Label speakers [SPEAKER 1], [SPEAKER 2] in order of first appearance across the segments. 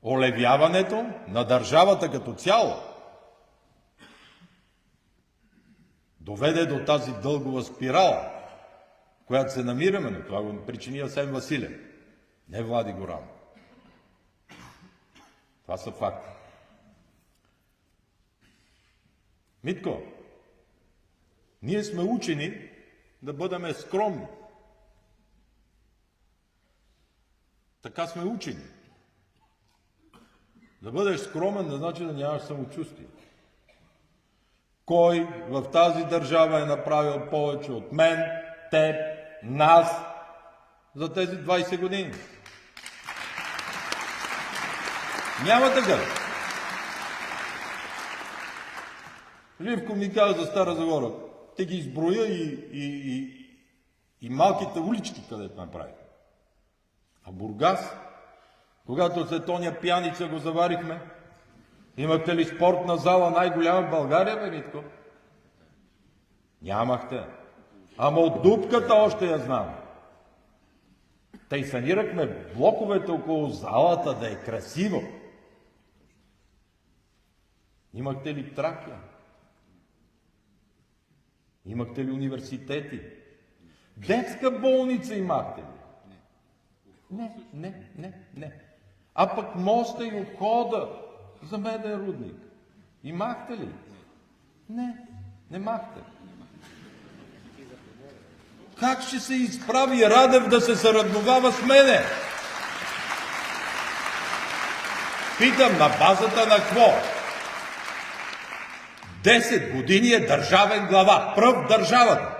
[SPEAKER 1] олевяването на държавата като цяло доведе до тази дългова спирала, в която се намираме, но това го причини Асен Василев, не Влади Горанов. Това са факти. Митко, ние сме учени да бъдем скромни. Така сме учени. Да бъдеш скромен не значи да нямаш самочувствие. Кой в тази държава е направил повече от мен, теб, нас за тези 20 години? Няма такъв. Живко ми каза за Стара Загора. Те ги изброя и малките улички, където направих. А Бургас, когато след оня пияница го заварихме, имахте ли спортна зала най-голяма в България, бе, Митко? Нямахте. Ама от дупката още я знам. Тъй санирахме блоковете около залата да е красиво. Имахте ли Тракия? Имахте ли университети? Детска болница имахте ли? Не. А пък моста и обхода за Меден рудник. Имахте ли? Не махте. Как ще се изправи Радев да се съравновава с мене? Питам, на базата на какво? 10 години е държавен глава, пръв в държавата.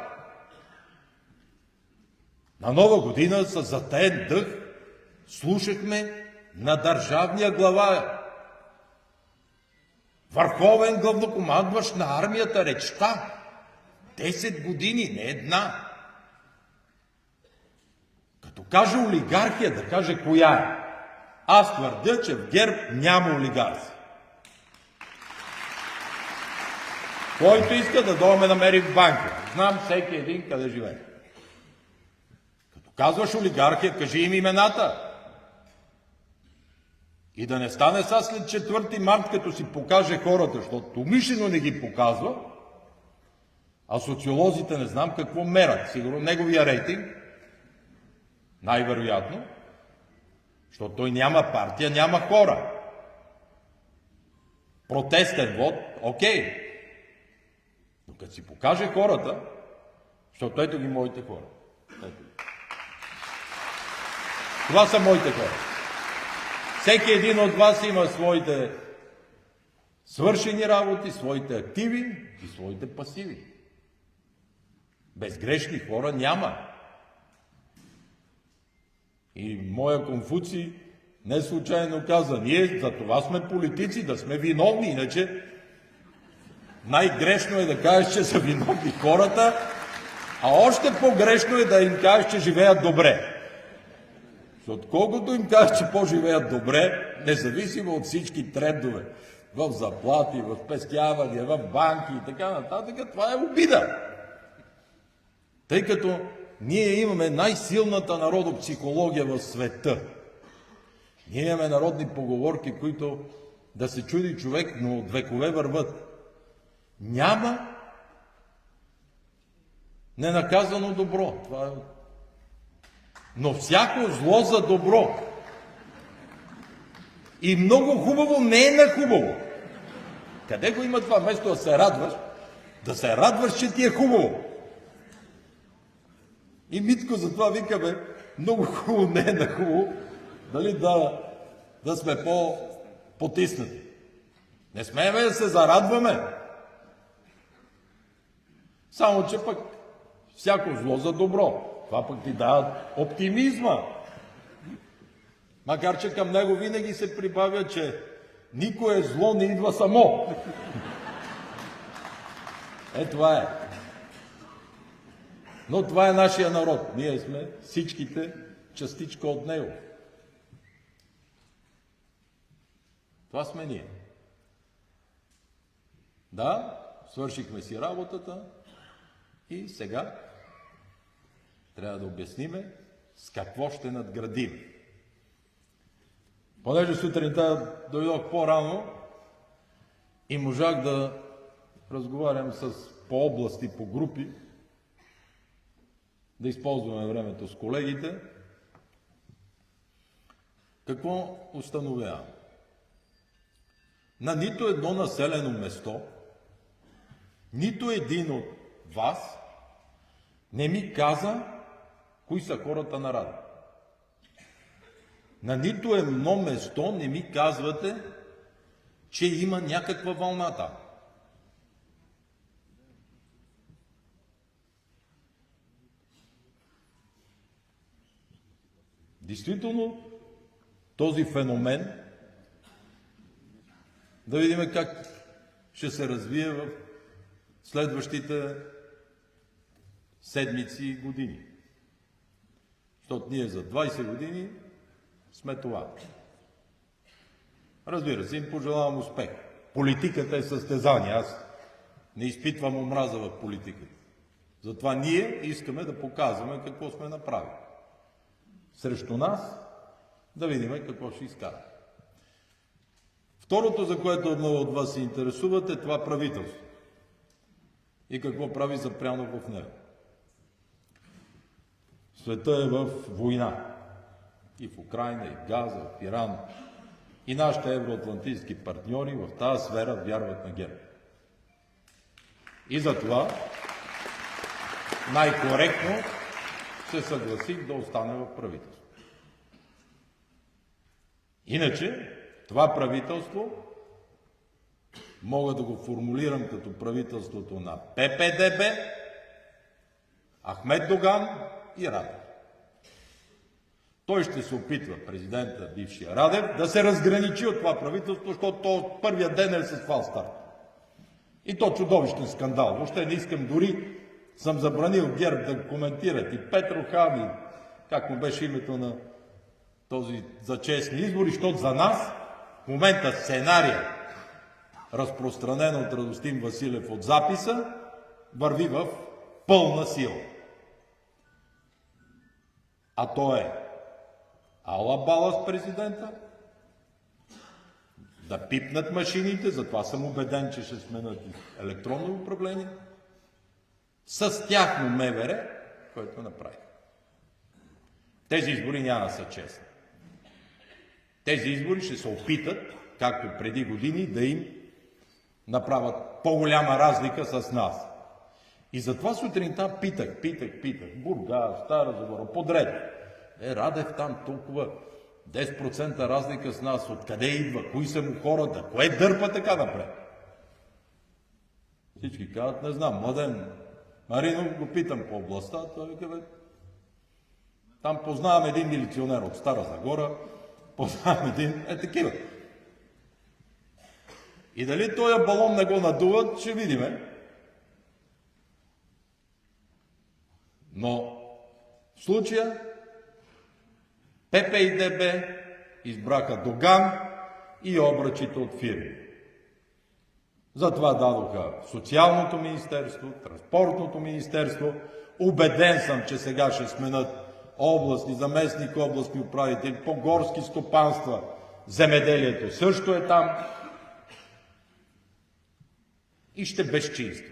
[SPEAKER 1] На Нова година със затаен дъх слушахме на държавния глава, върховен главнокомандващ на армията, речта. 10 години, не една. Като каже олигархия, да каже коя е. Аз твърдя, че в ГЕРБ няма олигарси. Който иска да дойде ме намери в банка. Знам всеки един къде живее. Като казваш олигархия, кажи им имената. И да не стане сега след 4 март, като си покаже хората, защото умишлено не ги показва, а социолозите не знам какво мерят. Сигурно неговия рейтинг, най-вероятно, защото той няма партия, няма хора. Протестен вод, окей. Но като си покаже хората, защото ето ги моите хора. Ето. Това са моите хора. Всеки един от вас има своите свършени работи, своите активи и своите пасиви. Безгрешни хора няма. И моя Конфуций не случайно каза, ние за това сме политици, да сме виновни, иначе най-грешно е да кажеш, че са виновни хората, а още по-грешно е да им кажеш, че живеят добре. Защото колкото им кажеш, че по-живеят добре, независимо от всички трендове, в заплати, в спестявания, в банки и така нататък, това е обида. Тъй като ние имаме най-силната народопсихология в света. Ние имаме народни поговорки, които да се чуди човек, но от векове върват. Няма ненаказано добро. Това е... Но всяко зло за добро. И много хубаво не е на хубаво. Къде го има това? Вместо да се радваш, че ти е хубаво. И Митко затова викаме, много хубаво не е на хубаво, нали, да сме по-потиснати. Не смееме да се зарадваме. Само, че пък всяко зло за добро. Това пък ти дава оптимизма. Макар, че към него винаги се прибавя, че никое зло не идва само. Това е. Но това е нашия народ. Ние сме всичките частичка от него. Това сме ние. Да, свършихме си работата и сега трябва да обясниме с какво ще надградим. Понеже сутринта дойдох по-рано и можах да разговарям по области, по групи, да използваме времето с колегите, какво установявам? На нито едно населено место, нито един от вас не ми каза кои са хората на Радев. На нито едно место не ми казвате, че има някаква вълна там. Действително, този феномен, да видим как ще се развие в следващите седмици и години. Защото ние за 20 години сме това. Разбира се, им пожелавам успех. Политиката е състезание. Аз не изпитвам омраза в политиката. Затова ние искаме да показваме какво сме направили. Срещу нас да видим какво ще изкара. Второто, за което много от вас се интересуват, е това правителство. И какво прави Запрянов в него. Света е в война. И в Украйна, и в Газа, в Иран. И нашите евроатлантически партньори в тази сфера вярват на ГЕРБ. И затова най-коректно се съгласих да остане в правителство. Иначе, това правителство мога да го формулирам като правителството на ППДБ, Ахмед Доган и Радев. Той ще се опитва, президента, бившия Радев, да се разграничи от това правителство, защото то от първия ден е с фалстарт. И то чудовищен скандал. Въобще не искам, дори съм забранил ГЕРБ да коментират и Петро Хами, как му беше името на този за честни избори, защото за нас в момента сценария, разпространен от Радостин Василев от записа, върви в пълна сила. А то е ала бала с президента, да пипнат машините, затова съм убеден, че ще сменят електронно управление, с тяхно МВР, което направи. Тези избори няма да са честни. Тези избори ще се опитат, както преди години, да им направят по-голяма разлика с нас. И затова сутринта питах, Бургас, Стара Загора, подред. Радев там толкова 10% разлика с нас, откъде идва, кои са му хората, кое дърпа така напред. Всички казват, не знам, Младен Маринов го питам по областта, той казва, там познавам един милиционер от Стара Загора, познавам един, такива. И дали този балон не го надуват, ще видиме. Но в случая ПП-ДБ избраха Доган и обръчите от фирми. Затова дадоха Социалното министерство, Транспортното министерство. Убеден съм, че сега ще сменят областни, заместник областни управители, по горски стопанства. Земеделието също е там. И ще безчинстват.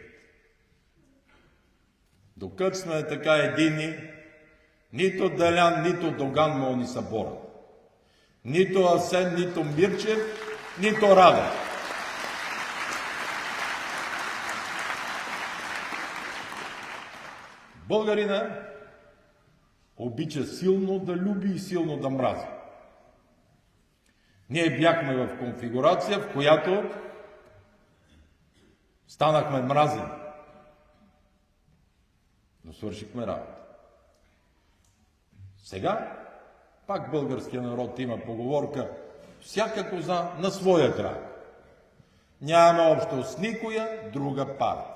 [SPEAKER 1] Докато сме така едини, нито Делян, нито Доган могат ни съборят. Нито Асен, нито Мирчев, нито Радев. Българина обича силно да люби и силно да мрази. Ние бяхме в конфигурация, в която станахме мразени. Но свършихме работа. Сега пак българския народ има поговорка: всяка коза на своя крак. Нямаме общо с никоя друга партия.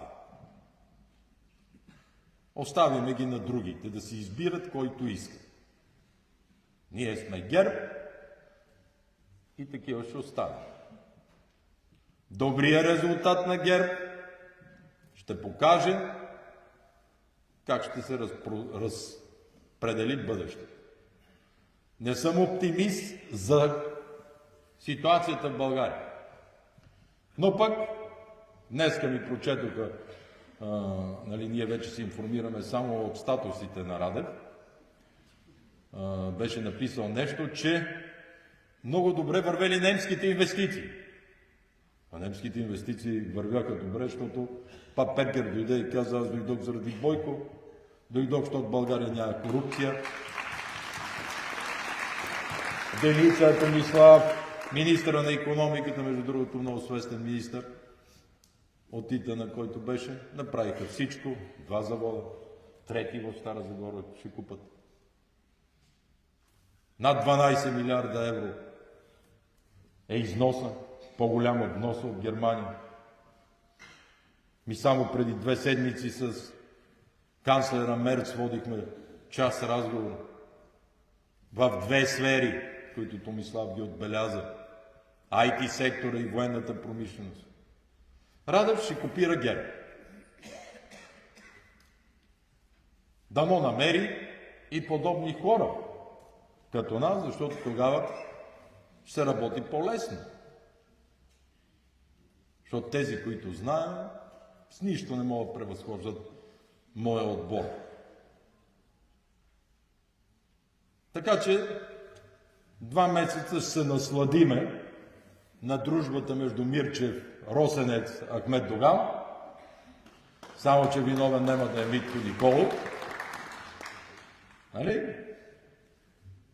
[SPEAKER 1] Оставяме ги на другите да си избират който иска. Ние сме ГЕРБ и такива ще оставим. Добрият резултат на ГЕРБ ще покаже как ще се разпредели бъдещето. Не съм оптимист за ситуацията в България. Но пък, днеска ми прочетоха, ние вече се информираме само от статусите на Радев, беше написал нещо, че много добре вървели немските инвестиции. А немските инвестиции вървяха добре, защото Пап Перкер дойде и каза: аз дойдох заради Бойко, дойдох, защото в България няма корупция. Деница Томислав, министъра на икономиката, между другото много свестен министър от ИТН, който беше, направиха всичко, 2 завода, 3 в Стара Загора ще купат. Над 12 милиарда евро е износа, по-голям от вноса от Германия. Само преди 2 седмици с канцлера Мерц водихме час разговор в 2 сфери, които Томислав ги отбеляза. IT сектора и военната промишленост. Радев ще копира ГЕРБ. Дано намери и подобни хора като нас, защото тогава ще се работи по-лесно. Защото тези, които знаем, с нищо не могат да превъзхождат моя отбор. Така че 2 месеца ще се насладиме на дружбата между Мирчев, Росенец, Ахмед Доган, само че виновен няма да е Митко Николов. Нали?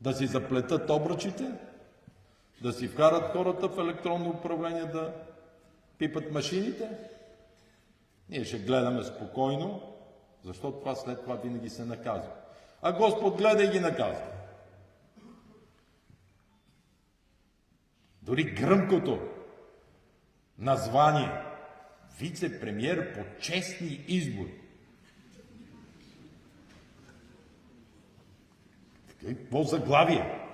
[SPEAKER 1] Да си заплетат обръчите, да си вкарат хората в електронно управление, да пипат машините. Ние ще гледаме спокойно, защото това след това винаги се наказва. А Господ гледа и ги наказва. Дори гръмкото название вице-премиер по честни избори. Какво заглавие?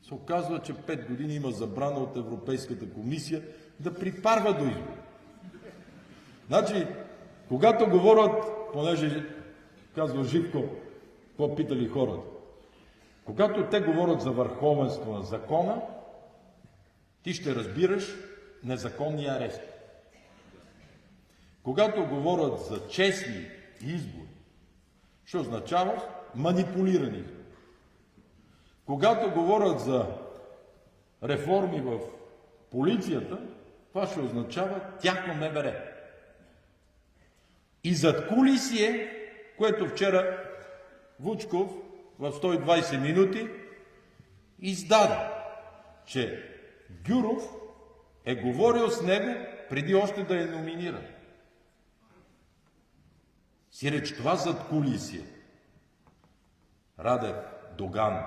[SPEAKER 1] Се оказва, че 5 години има забрана от Европейската комисия да припарва до избори. Значи, когато говорят, понеже казва Живко, какво питали хората, когато те говорят за върховенство на закона, ти ще разбираш незаконния арест. Когато говорят за честни избори, ще означава манипулирани избори. Когато говорят за реформи в полицията, това ще означава тяхно МВР. И задкулисие, което вчера Вучков в 120 минути издаде, че Гюров е говорил с него преди още да е номиниран. Сиреч това задкулисие Радев, Доган,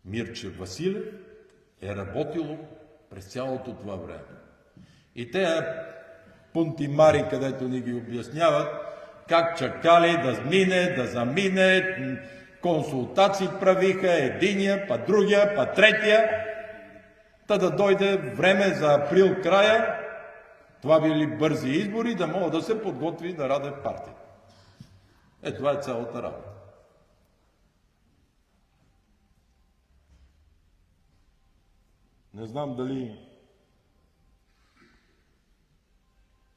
[SPEAKER 1] Мирчев, Василев е работило през цялото това време. И те пунтимари, където ни ги обясняват, как чакали да мине, да замине, консултации правиха, единия, па другия, па третия, та да дойде време за април края, това били бързи избори, да могат да се подготви да Радев партия. Това е цялата работа. Не знам дали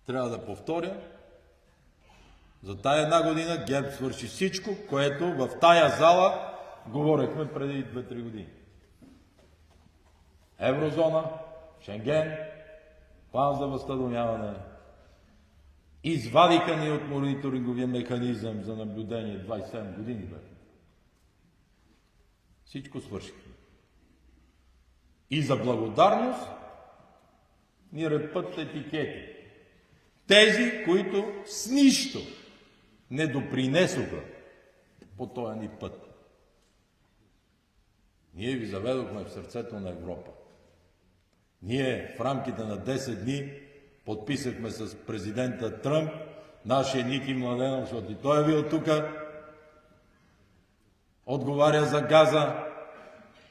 [SPEAKER 1] трябва да повторя. За тая 1 година ГЕРБ свърши всичко, което в тая зала говорехме преди 2-3 години. Еврозона, Шенген, план за възстановяване. Извадиха ни от мониторинговия механизъм за наблюдение 27 години. Всичко свършиха. И за благодарност ни репът етикети. Тези, които с нищо не допринесоха по този ни път. Ние ви заведохме в сърцето на Европа. Ние в рамките на 10 дни подписахме с президента Тръмп, нашия Ники Младенов, защото и той е бил тук, отговаря за газа,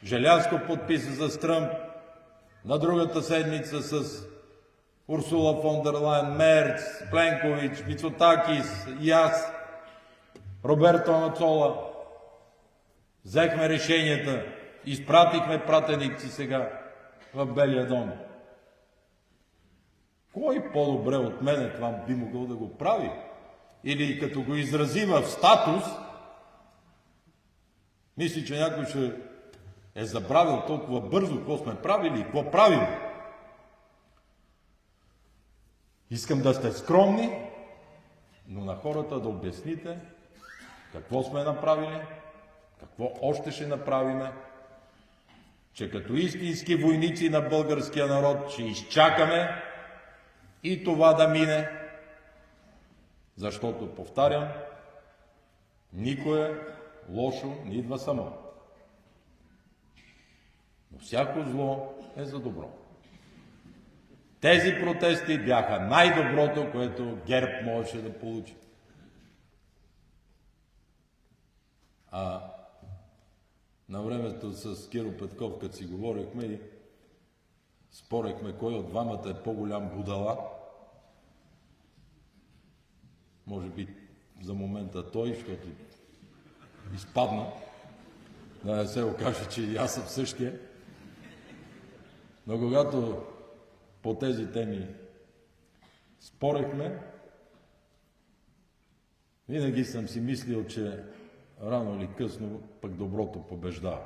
[SPEAKER 1] Желязко подписа с Тръмп, на другата седмица с Урсула фон дер Лайен, Мерц, Пленкович, Мицотакис и аз, Роберто Мацола, Взехме решенията, изпратихме пратеници сега в Белия дом. Кой по-добре от мене това би могъл да го прави? Или като го изрази в статус, мисли, че някой ще е забравил толкова бързо какво сме правили и какво правим. Искам да сте скромни, но на хората да обясните какво сме направили, какво още ще направиме, че като истински войници на българския народ ще изчакаме и това да мине, защото, повтарям, никое лошо не идва само. Но всяко зло е за добро. Тези протести бяха най-доброто, което ГЕРБ можеше да получи. На времето с Киро Петков, като си говорихме и спорехме кой от двамата е по-голям будала, може би за момента той, защото изпадна, да не се окаже, че и аз съм същия. Но когато по тези теми спорехме, винаги съм си мислил, че рано или късно пък доброто побеждава.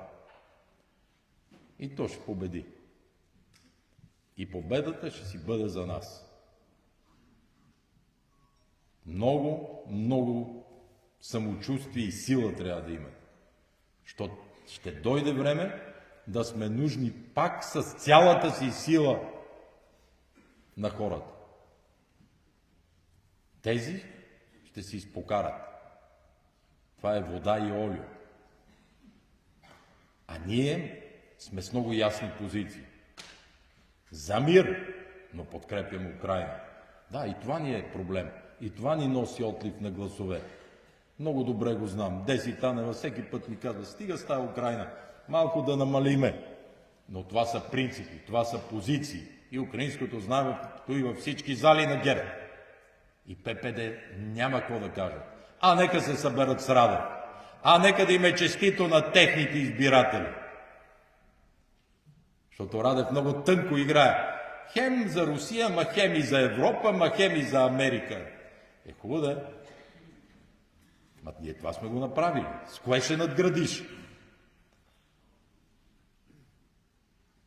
[SPEAKER 1] И то ще победи. И победата ще си бъде за нас. Много, много самочувствие и сила трябва да имаме. Защото ще дойде време да сме нужни пак с цялата си сила на хората. Тези ще се изпокарат. Това е вода и олио. А ние сме с много ясни позиции. За мир, но подкрепям Украйна. Да, и това ни е проблем. И това ни носи отлив на гласове. Много добре го знам. Деси Танева всеки път ми казва, стига с тази Украйна, малко да намалиме. Но това са принципи, това са позиции. И украинското знаме стои във всички зали на ГЕРБ. И ППД няма какво да кажат. Нека се съберат с Радев. Нека да им е честито на техните избиратели. Защото Радев много тънко играе. Хем за Русия, ма хем и за Европа, ма хем и за Америка. Хубаво да е. Ние това сме го направили. С кое ще надградиш?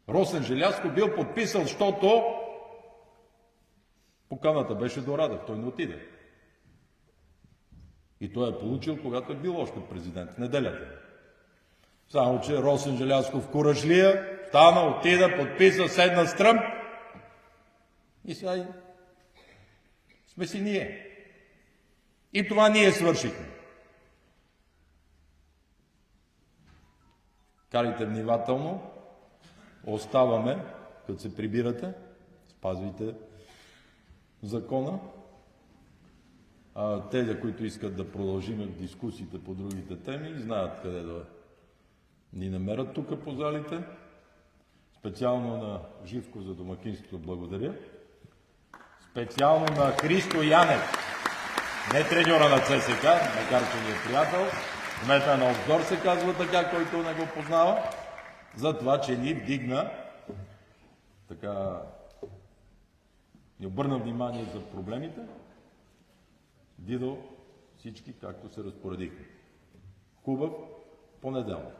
[SPEAKER 1] Росен Желязко бил подписал, защото поканата беше до Радев. Той не отиде. И той е получил, когато е бил още президент, в неделята. Само, че Росен Желязков куражлия, стана, отида, подписа, седна с Тръмп. И сега сме си ние. И това ние свършихме. Карайте внимателно, оставаме, като се прибирате, спазвайте закона. Тези, които искат да продължим в дискусиите по другите теми, знаят къде да ни намерят тук по залите. Специално на Живко за домакинството благодаря. Специално на Христо Янев, не треньора на ЦСК, макар че ни е приятел, кмета на Обзор се казва така, който не го познава, за това, че ни вдигна, така, ни обърна внимание за проблемите. Дидо, всички, както се разпоредихме. Хубав понеделник.